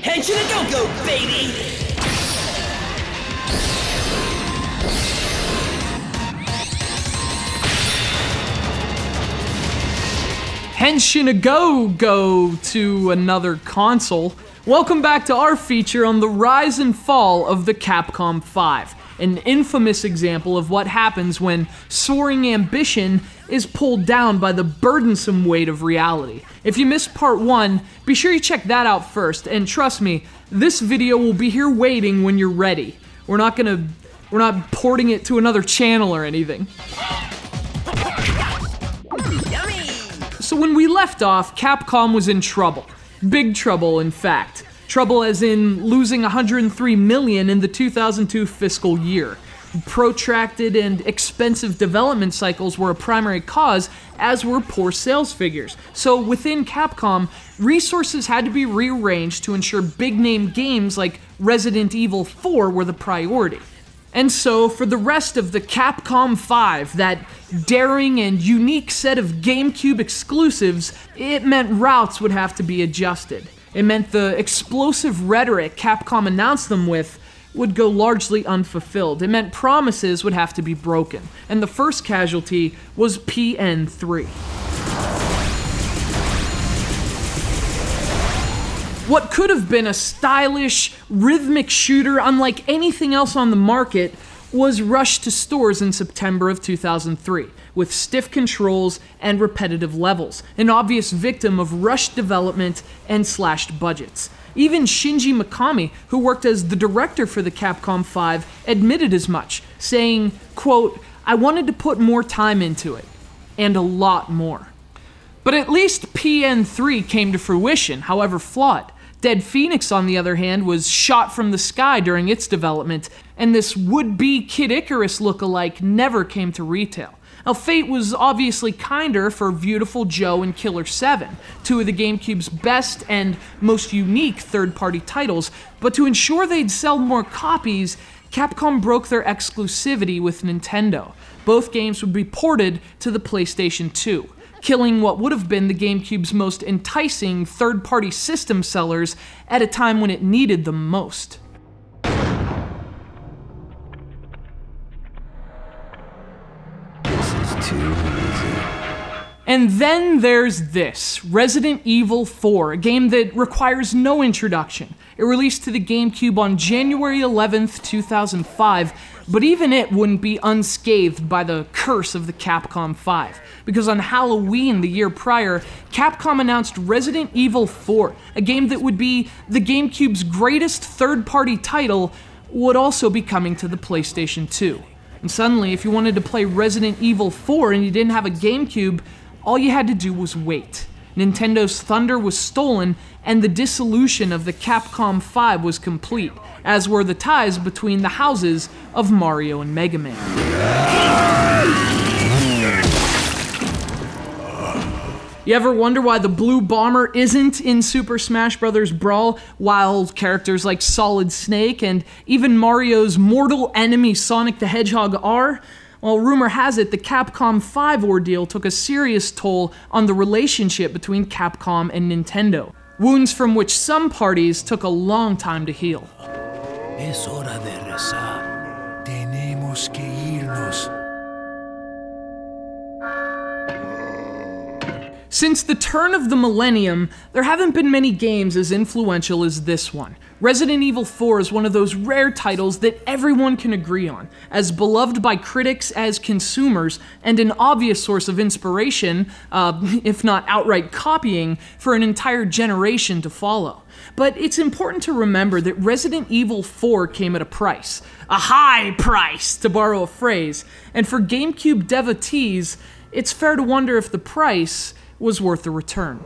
Henshin and go-go, baby! Henshin a go to another console. Welcome back to our feature on the rise and fall of the Capcom Five, an infamous example of what happens when soaring ambition is pulled down by the burdensome weight of reality. If you missed part 1, be sure you check that out first, and trust me, this video will be here waiting when you're ready. We're not porting it to another channel or anything. So when we left off, Capcom was in trouble. Big trouble, in fact. Trouble as in losing $103 million in the 2002 fiscal year. Protracted and expensive development cycles were a primary cause, as were poor sales figures. So within Capcom, resources had to be rearranged to ensure big-name games like Resident Evil 4 were the priority. And so, for the rest of the Capcom 5, that daring and unique set of GameCube exclusives, it meant routes would have to be adjusted. It meant the explosive rhetoric Capcom announced them with would go largely unfulfilled. It meant promises would have to be broken. And the first casualty was P.N.03. What could have been a stylish, rhythmic shooter unlike anything else on the market was rushed to stores in September of 2003, with stiff controls and repetitive levels, an obvious victim of rushed development and slashed budgets. Even Shinji Mikami, who worked as the director for the Capcom 5, admitted as much, saying, quote, "I wanted to put more time into it, and a lot more." But at least P.N.03 came to fruition, however flawed. Dead Phoenix, on the other hand, was shot from the sky during its development, and this would-be Kid Icarus look-alike never came to retail. Now, fate was obviously kinder for Viewtiful Joe and Killer7, two of the GameCube's best and most unique third-party titles, but to ensure they'd sell more copies, Capcom broke their exclusivity with Nintendo. Both games would be ported to the PlayStation 2. Killing what would have been the GameCube's most enticing third-party system sellers at a time when it needed them most. This is too easy. And then there's this, Resident Evil 4, a game that requires no introduction. It released to the GameCube on January 11th, 2005, but even it wouldn't be unscathed by the curse of the Capcom 5, because on Halloween the year prior, Capcom announced Resident Evil 4, a game that would be the GameCube's greatest third-party title, would also be coming to the PlayStation 2. And suddenly, if you wanted to play Resident Evil 4 and you didn't have a GameCube, all you had to do was wait. Nintendo's thunder was stolen, and the dissolution of the Capcom 5 was complete, as were the ties between the houses of Mario and Mega Man. You ever wonder why the Blue Bomber isn't in Super Smash Bros. Brawl, while characters like Solid Snake and even Mario's mortal enemy Sonic the Hedgehog are? Well, rumor has it the Capcom 5 ordeal took a serious toll on the relationship between Capcom and Nintendo, wounds from which some parties took a long time to heal. Es hora de rezar. Tenemos que irnos. Since the turn of the millennium, there haven't been many games as influential as this one. Resident Evil 4 is one of those rare titles that everyone can agree on, as beloved by critics as consumers, and an obvious source of inspiration, if not outright copying, for an entire generation to follow. But it's important to remember that Resident Evil 4 came at a price. A high price, to borrow a phrase. And for GameCube devotees, it's fair to wonder if the price was worth the return.